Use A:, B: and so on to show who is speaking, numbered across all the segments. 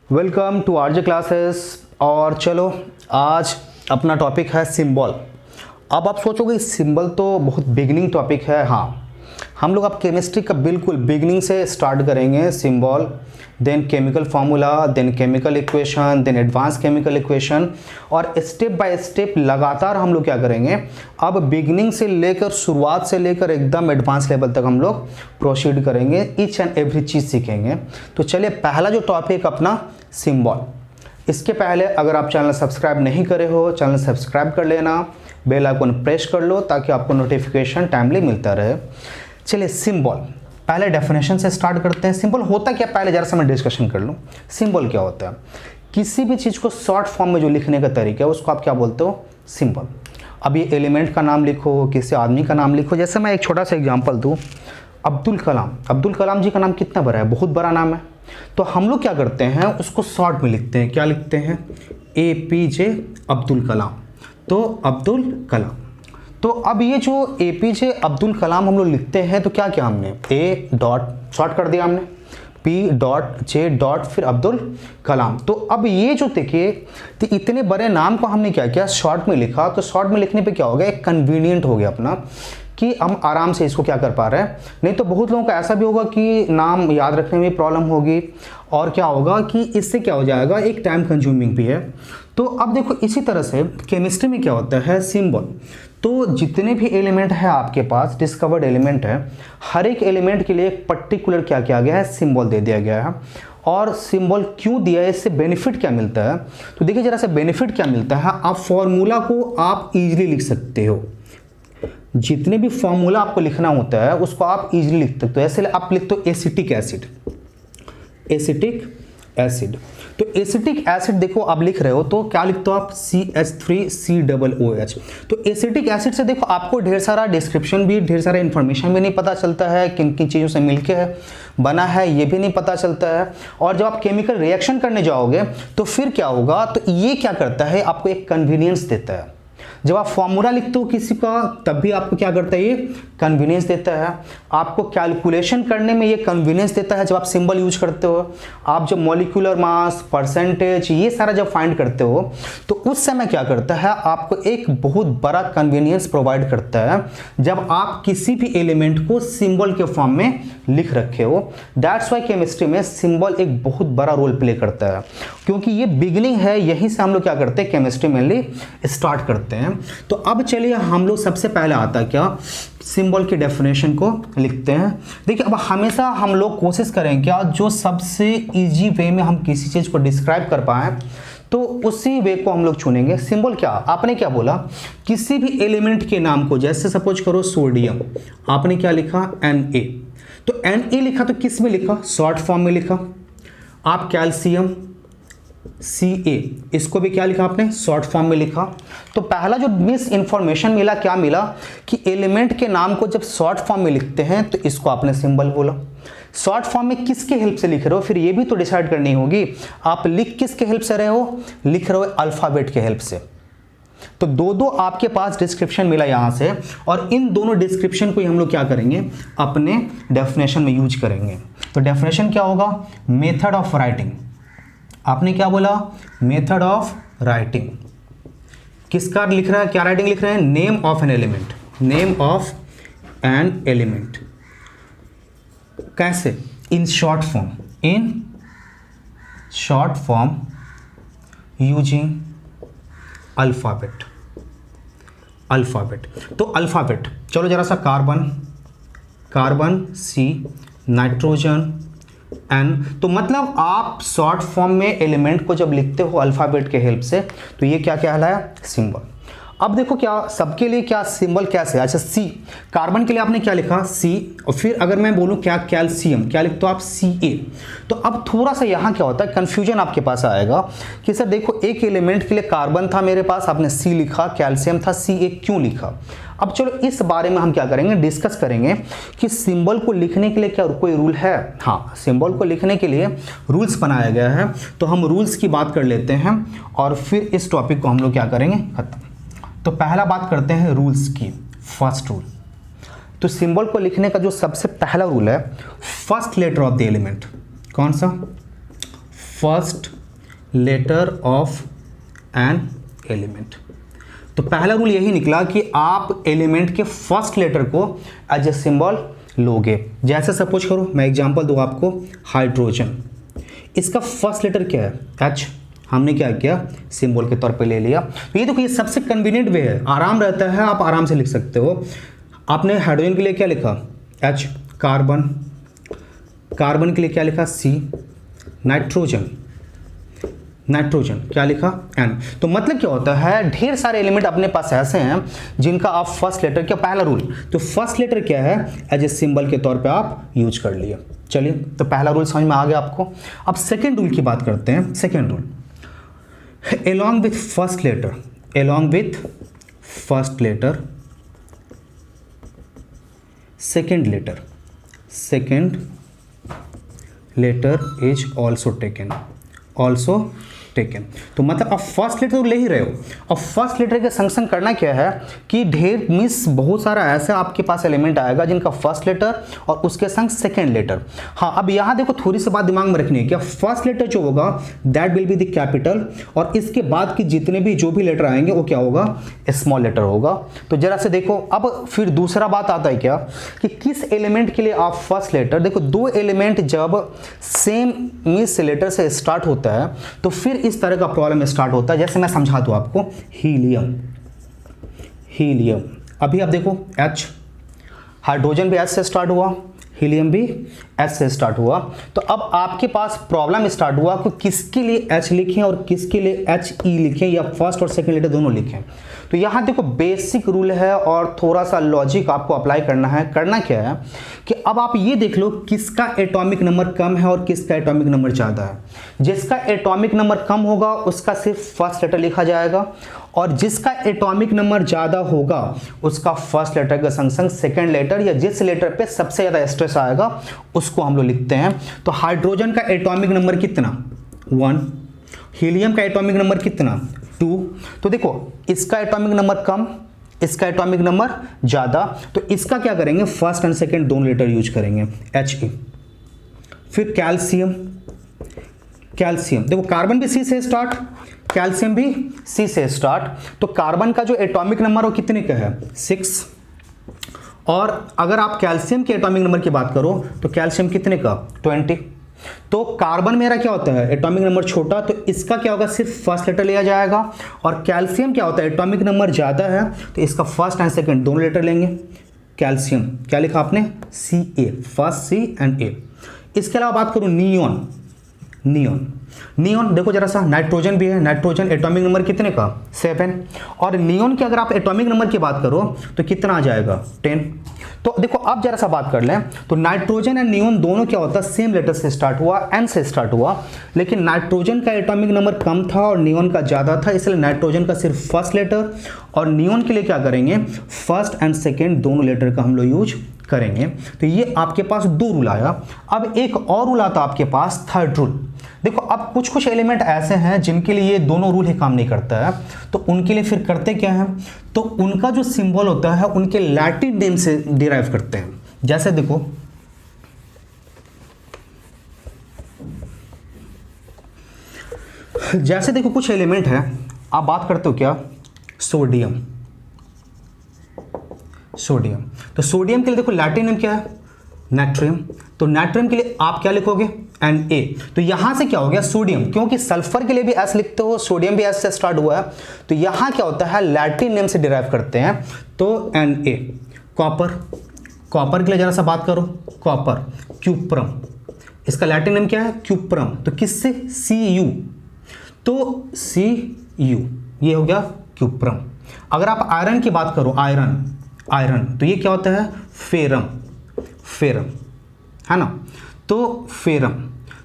A: Welcome to RJ classes. और चलो आज अपना टॉपिक है सिंबल। अब आप सोचोगे सिंबल तो बहुत बिगिनिंग टॉपिक है। हाँ, हम लोग अब केमिस्ट्री का बिल्कुल बिगिनिंग से स्टार्ट करेंगे। Symbol, then chemical formula, then chemical equation, then advance chemical equation, और स्टेप बाय स्टेप लगातार हम लोग क्या करेंगे, अब बिगिनिंग से लेकर शुरुआत से लेकर एकदम एडवांस लेवल तक हम लोग प्रोसीड करेंगे, ईच एंड एवरी चीज़ सीखेंगे। तो चलिए पहला जो टॉपिक अपना सिंबल। इसके पहले अगर आप चैनल सब्सक्राइब नहीं करे हो, चैनल सब्सक्राइब कर लेना, बेल आइकन प्रेस कर लो ताकि आपको नोटिफिकेशन टाइमली मिलता रहे। चलिए सिंबल, पहले डेफिनेशन से स्टार्ट करते हैं। सिंबल होता क्या, पहले जरा सा मैं डिस्कशन कर लूँ। सिंबल क्या होता है? किसी भी चीज़ को शॉर्ट फॉर्म में जो लिखने का तरीका है उसको आप क्या बोलते हो? सिंबल। अब ये एलिमेंट का नाम लिखो, किसी आदमी का नाम लिखो। जैसे मैं एक छोटा सा एग्जांपल दूँ, अब्दुल कलाम। अब्दुल कलाम जी का नाम कितना बड़ा है, बहुत बड़ा नाम है। तो हम लोग क्या करते हैं, उसको शॉर्ट में लिखते हैं। क्या लिखते हैं? APJ अब्दुल कलाम। तो अब्दुल कलाम। तो अब ये जो APJ अब्दुल कलाम हम लोग लिखते हैं तो क्या किया हमने, A डॉट शॉर्ट कर दिया हमने, P डॉट J डॉट फिर अब्दुल कलाम। तो अब ये जो देखिए, तो इतने बड़े नाम को हमने क्या किया, शॉर्ट में लिखा। तो शॉर्ट में लिखने पे क्या हो गया, एक कन्वीनियंट हो गया अपना, कि हम आराम से इसको क्या कर पा रहे हैं। नहीं तो बहुत लोगों का ऐसा भी होगा कि नाम याद रखने में प्रॉब्लम होगी, और क्या होगा कि इससे क्या हो जाएगा, एक टाइम कंज्यूमिंग भी है। तो अब देखो इसी तरह से केमिस्ट्री में क्या होता है, सिंबल। तो जितने भी एलिमेंट है आपके पास, डिस्कवर्ड एलिमेंट है, हर एक एलिमेंट के लिए एक पर्टिकुलर क्या किया गया है, सिंबल दे दिया गया है। और सिंबल क्यों दिया है, इससे बेनिफिट क्या मिलता है? तो देखिए जरा से बेनिफिट क्या मिलता है। आप फॉर्मूला को आप इजीली लिख सकते हो। जितने भी फॉर्मूला आपको लिखना होता है उसको आप इजीली लिख सकते हो। ऐसे आप लिखते हो एसिटिक एसिड, एसिटिक एसिड। तो एसिटिक एसिड देखो आप लिख रहे हो तो क्या लिखते हो आप, CH3COOH। तो एसिटिक एसिड से देखो आपको ढेर सारा डिस्क्रिप्शन भी, ढेर सारा इंफॉर्मेशन भी नहीं पता चलता है, किन किन चीज़ों से मिलके बना है ये भी नहीं पता चलता है। और जब आप केमिकल रिएक्शन करने जाओगे तो फिर क्या होगा, तो ये क्या करता है, आपको एक कन्वीनियंस देता है। जब आप फॉर्मूला लिखते हो किसी का, तब भी आपको क्या करता है, ये कन्वीनियंस देता है। आपको कैलकुलेशन करने में ये कन्वीनियंस देता है जब आप सिंबल यूज करते हो। आप जब मॉलिक्यूलर मास, परसेंटेज, ये सारा जब फाइंड करते हो तो उस समय क्या करता है, आपको एक बहुत बड़ा कन्वीनियंस प्रोवाइड करता है जब आप किसी भी एलिमेंट को सिंबल के फॉर्म में लिख रखे हो। दैट्स वाई केमिस्ट्री में सिंबल एक बहुत बड़ा रोल प्ले करता है, क्योंकि ये बिगिनिंग है, यहीं से हम लोग क्या करते हैं, केमिस्ट्री मेनली स्टार्ट करते हैं। तो अब चलिए हम लोग सबसे पहले आता है क्या, सिंबल की डेफिनेशन को लिखते हैं। देखिए अब हमेशा हम लोग कोशिश करें क्या, जो सबसे इजी वे में हम किसी चीज़ को डिस्क्राइब कर पाएँ तो उसी वे को हम लोग चुनेंगे। सिंबल क्या, आपने क्या बोला, किसी भी एलिमेंट के नाम को, जैसे सपोज करो सोडियम, आपने क्या लिखा, Na। तो Na लिखा तो किस में लिखा, शॉर्ट फॉर्म में लिखा। आप कैल्शियम, Ca, इसको भी क्या लिखा आपने, शॉर्ट फॉर्म में लिखा। तो पहला जो मिस इंफॉर्मेशन मिला, क्या मिला कि एलिमेंट के नाम को जब शॉर्ट फॉर्म में लिखते हैं तो इसको आपने सिंबल बोला। शॉर्ट फॉर्म में किसके हेल्प से लिख रहे हो, फिर ये भी तो डिसाइड करनी होगी, आप लिख किसके हेल्प से रहे हो, लिख रहे हो अल्फाबेट के हेल्प से। तो दो आपके पास डिस्क्रिप्शन मिला यहां से, और इन दोनों डिस्क्रिप्शन को ही हम लोग क्या करेंगे, अपने डेफिनेशन में यूज करेंगे। तो डेफिनेशन क्या होगा, मेथड ऑफ राइटिंग। आपने क्या बोला, मेथड ऑफ राइटिंग। किसका लिख रहा है, क्या राइटिंग लिख रहे हैं, name of an element, name of an element. कैसे, in short form, in short form using alphabet, alphabet. तो अल्फाबेट, चलो जरा सा, carbon, carbon C, nitrogen N। तो मतलब आप शॉर्ट फॉर्म में एलिमेंट को जब लिखते हो अल्फाबेट के हेल्प से तो ये क्या कहलाया, सिंबल। अब देखो क्या सबके लिए क्या सिंबल कैसे, अच्छा C, कार्बन के लिए आपने क्या लिखा, C। और फिर अगर मैं बोलूं क्या, कैल्शियम, क्या लिखते हो आप, Ca। तो अब थोड़ा सा यहाँ क्या होता है, कंफ्यूजन आपके पास आएगा कि सर देखो एक एलिमेंट के लिए कार्बन था मेरे पास, आपने C लिखा, कैल्शियम था, Ca क्यों लिखा। अब चलो इस बारे में हम क्या करेंगे, डिस्कस करेंगे कि सिंबल को लिखने के लिए क्या कोई रूल है। हाँ, सिंबल को लिखने के लिए रूल्स बनाया गया है, तो हम रूल्स की बात कर लेते हैं और फिर इस टॉपिक को हम लोग क्या करेंगे, खत्म। तो पहला बात करते हैं रूल्स की। फर्स्ट रूल, तो सिंबल को लिखने का जो सबसे पहला रूल है, first letter of the element. कौन सा, first letter of an element. तो पहला रूल यही निकला कि आप एलिमेंट के फर्स्ट लेटर को एज ए सिंबल लोगे। जैसे सपोज करो, मैं एग्जांपल दूँ आपको, हाइड्रोजन, इसका फर्स्ट लेटर क्या है? एच। हमने क्या किया? सिंबल के तौर पे ले लिया। तो ये देखो, ये सबसे कन्वीनियंट वे है, आराम रहता है, आप आराम से लिख सकते हो। आपने हाइड्रोजन के लिए क्या लिखा? एच। कार्बन, कार्बन के लिए क्या लिखा? सी। नाइट्रोजन, नाइट्रोजन क्या लिखा? एन। तो मतलब क्या होता है, ढेर सारे एलिमेंट अपने पास ऐसे हैं जिनका आप फर्स्ट लेटर, क्या पहला रूल, तो फर्स्ट लेटर क्या है? एज ए सिंबल के तौर पे आप यूज कर लिए। चलिए, तो पहला रूल समझ में आ गया आपको। अब सेकेंड रूल की बात करते हैं। Second rule, along with first letter, along with first letter, second letter is also taken। तो मतलब आप फर्स्ट लेटर तो ले ही रहे हो, और फर्स्ट लेटर के संग संग करना क्या है कि ढेर मीन्स बहुत सारा ऐसा आपके पास एलिमेंट आएगा जिनका फर्स्ट लेटर और उसके संग सेकेंड लेटर। हाँ, अब यहाँ देखो थोड़ी सी बात दिमाग में रखनी है, क्या फर्स्ट लेटर जो होगा that will be the capital, और इसके बाद की जितने भी जो भी लेटर आएंगे वो क्या होगा? स्मॉल लेटर होगा। तो जरा से देखो, अब फिर दूसरा बात आता है क्या कि किस एलिमेंट के लिए आप फर्स्ट लेटर, देखो दो एलिमेंट जब सेम मीन्स लेटर से स्टार्ट होता है तो फिर इस तरह का प्रॉब्लम स्टार्ट होता है। जैसे मैं समझा दूं आपको, हीलियम, हीलियम, अभी आप देखो H, हाइड्रोजन भी H से स्टार्ट हुआ, हीलियम भी H से स्टार्ट हुआ। तो अब आपके पास प्रॉब्लम स्टार्ट हुआ कि किसके लिए H लिखें और किसके लिए HE लिखें, या फर्स्ट और सेकंड लेटर दोनों लिखें। तो यहाँ देखो बेसिक रूल है और थोड़ा सा लॉजिक आपको अप्लाई करना है। करना क्या है कि अब आप ये देख लो किसका एटॉमिक नंबर कम है और किसका एटॉमिक नंबर ज़्यादा है। जिसका एटॉमिक नंबर कम होगा उसका सिर्फ फर्स्ट लेटर लिखा जाएगा, और जिसका एटॉमिक नंबर ज़्यादा होगा उसका फर्स्ट लेटर के संग संग सेकेंड लेटर, या जिस लेटर पे सबसे ज़्यादा स्ट्रेस आएगा उसको हम लोग लिखते हैं। तो हाइड्रोजन का एटॉमिक नंबर कितना? 1। हीलियम का एटॉमिक नंबर कितना? 2। तो देखो इसका एटॉमिक नंबर कम, इसका एटॉमिक नंबर ज़्यादा, तो इसका क्या करेंगे? फर्स्ट एंड सेकेंड दोनों लेटर यूज करेंगे, He। फिर कैल्शियम, कैल्शियम देखो कार्बन भी C से स्टार्ट, कैल्शियम भी C से स्टार्ट। तो कार्बन का जो एटॉमिक नंबर वो कितने का है? 6। और अगर आप कैल्शियम के एटॉमिक नंबर की बात करो तो कैल्शियम कितने का? 20। तो कार्बन मेरा क्या होता है? एटॉमिक नंबर छोटा, तो इसका क्या होगा? सिर्फ फर्स्ट लेटर लिया जाएगा। और कैल्शियम क्या होता है? एटॉमिक नंबर ज़्यादा है तो इसका फर्स्ट एंड सेकंड दोनों लेटर लेंगे। कैल्शियम क्या लिखा आपने? Ca, first C and A। इसके अलावा बात करूँ नियॉन, नियॉन, नियॉन देखो जरा सा, नाइट्रोजन भी है, नाइट्रोजन एटॉमिक नंबर कितने का? 7। और नियॉन की अगर आप एटॉमिक नंबर की बात करो तो कितना आ जाएगा? 10। तो देखो अब जरा सा बात कर लें, तो नाइट्रोजन एंड नियॉन दोनों क्या होता है? सेम लेटर से स्टार्ट हुआ, N से स्टार्ट हुआ, लेकिन नाइट्रोजन का एटॉमिक नंबर कम था और नियॉन का ज़्यादा था, इसलिए नाइट्रोजन का सिर्फ फर्स्ट लेटर, और नियॉन के लिए क्या करेंगे? फर्स्ट एंड सेकेंड दोनों लेटर का हम लोग यूज करेंगे। तो ये आपके पास 2 रूल आया। अब एक और रूल आता आपके पास, थर्ड रूल। देखो अब कुछ कुछ एलिमेंट ऐसे हैं जिनके लिए ये दोनों रूल ही काम नहीं करता है, तो उनके लिए फिर करते क्या हैं? तो उनका जो सिंबल होता है उनके लैटिन नेम से डिराइव करते हैं। जैसे देखो कुछ एलिमेंट है, आप बात करते हो क्या? Sodium, sodium. तो सोडियम के लिए देखो लैटिन नेम क्या है? नाइट्रियम। तो नाइट्रियम के लिए आप क्या लिखोगे? Na। तो यहां से क्या हो गया? सोडियम, क्योंकि सल्फर के लिए भी S लिखते हो, सोडियम भी S से स्टार्ट हुआ है, तो यहां क्या होता है? लैटिन नेम से डिराइव करते हैं, तो Na। कॉपर, कॉपर के लिए जरा सा बात करो, कॉपर, क्यूप्रम, इसका लैटिन नेम क्या है? क्यूप्रम। तो किससे? Cu, तो Cu ये हो गया क्यूप्रम। अगर आप आयरन की बात करो, आयरन, आयरन, तो ये क्या होता है? फेरम, फेरम, है ना? तो फेरम,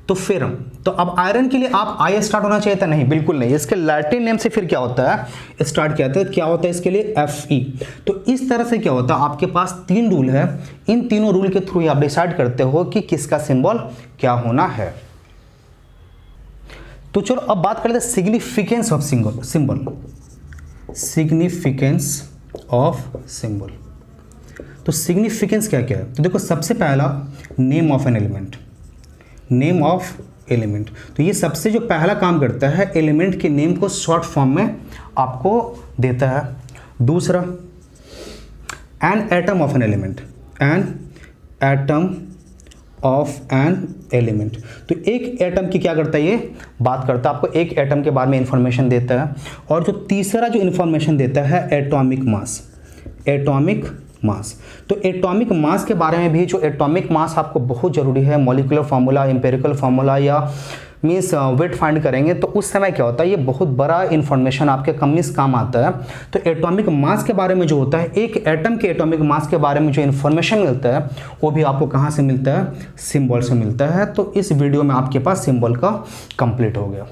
A: तो फेरम। तो अब आयरन के लिए आप I स्टार्ट होना चाहिए था? नहीं, बिल्कुल नहीं। इसके लैटिन नेम से फिर क्या होता है? स्टार्ट किया था, क्या होता है इसके लिए? Fe। तो इस तरह से क्या होता है? आपके पास 3 रूल है, इन तीनों रूल के थ्रू आप डिसाइड करते हो कि किसका सिंबल क्या होना है। तो चलो अब बात करते हैं significance of symbol, significance of symbol. तो सिग्निफिकेंस क्या क्या है? तो देखो सबसे पहला name of an element, name of element. तो ये सबसे जो पहला काम करता है, एलिमेंट के नेम को शॉर्ट फॉर्म में आपको देता है। दूसरा, an atom of an element, an atom of an element. तो एक एटम की क्या करता है, ये बात करता है, आपको एक एटम के बारे में इंफॉर्मेशन देता है। और जो तीसरा जो इंफॉर्मेशन देता है, एटॉमिक मास, एटॉमिक मास। तो एटॉमिक मास के बारे में भी, जो एटॉमिक मास आपको बहुत ज़रूरी है, मॉलिक्यूलर फार्मूला, एम्पेरिकल फार्मूला या मीन्स वेट फाइंड करेंगे तो उस समय क्या होता है, ये बहुत बड़ा इंफॉर्मेशन आपके कमीज काम आता है। तो एटॉमिक मास के बारे में जो होता है, एक एटम के एटॉमिक मास के बारे में जो इंफॉर्मेशन मिलता है वो भी आपको कहाँ से मिलता है, सिंबल से मिलता है। तो इस वीडियो में आपके पास सिंबल का कंप्लीट हो गया।